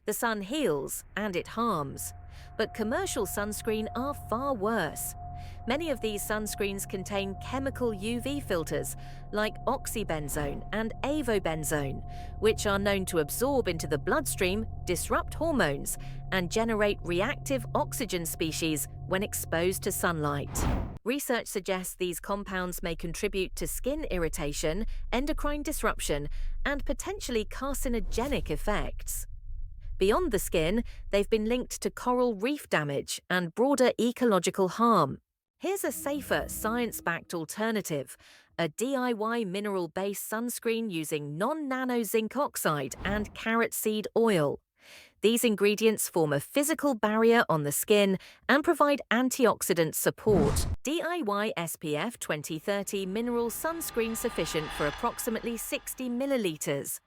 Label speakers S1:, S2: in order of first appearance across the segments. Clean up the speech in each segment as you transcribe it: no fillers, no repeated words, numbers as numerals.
S1: The sun heals and it harms, but commercial sunscreen are far worse. Many of these sunscreens contain chemical UV filters like oxybenzone and avobenzone, which are known to absorb into the bloodstream, disrupt hormones, and generate reactive oxygen species when exposed to sunlight. Research suggests these compounds may contribute to skin irritation, endocrine disruption, and potentially carcinogenic effects. Beyond the skin, they've been linked to coral reef damage and broader ecological harm. Here's a safer, science-backed alternative: a DIY mineral-based sunscreen using non-nano zinc oxide and carrot seed oil. These ingredients form a physical barrier on the skin and provide antioxidant support. DIY SPF 2030 mineral sunscreen sufficient for approximately 60 milliliters.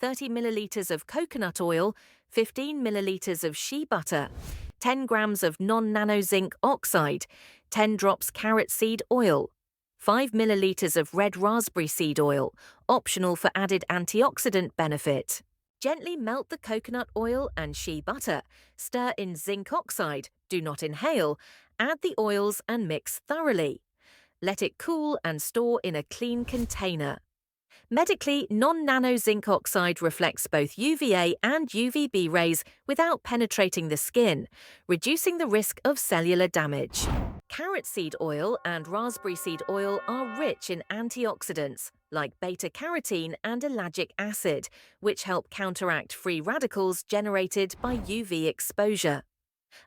S1: 30 milliliters of coconut oil, 15 milliliters of shea butter, 10 grams of non-nano zinc oxide, 10 drops carrot seed oil, 5 milliliters of red raspberry seed oil, optional for added antioxidant benefit. Gently melt the coconut oil and shea butter, stir in zinc oxide, do not inhale, add the oils and mix thoroughly. Let it cool and store in a clean container. Medically, non-nano zinc oxide reflects both UVA and UVB rays without penetrating the skin, reducing the risk of cellular damage. Carrot seed oil and raspberry seed oil are rich in antioxidants like beta-carotene and ellagic acid, which help counteract free radicals generated by UV exposure.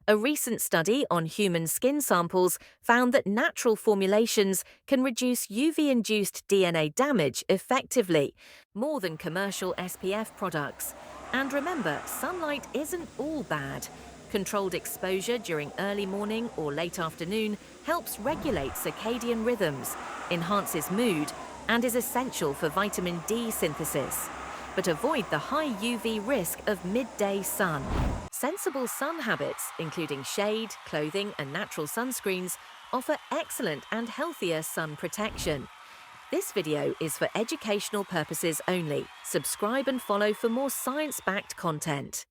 S1: A recent study on human skin samples found that natural formulations can reduce UV-induced DNA damage effectively, more than commercial SPF products. And remember, sunlight isn't all bad. Controlled exposure during early morning or late afternoon helps regulate circadian rhythms, enhances mood, and is essential for vitamin D synthesis. But avoid the high UV risk of midday sun. Sensible sun habits, including shade, clothing, and natural sunscreens, offer excellent and healthier sun protection. This video is for educational purposes only. Subscribe and follow for more science-backed content.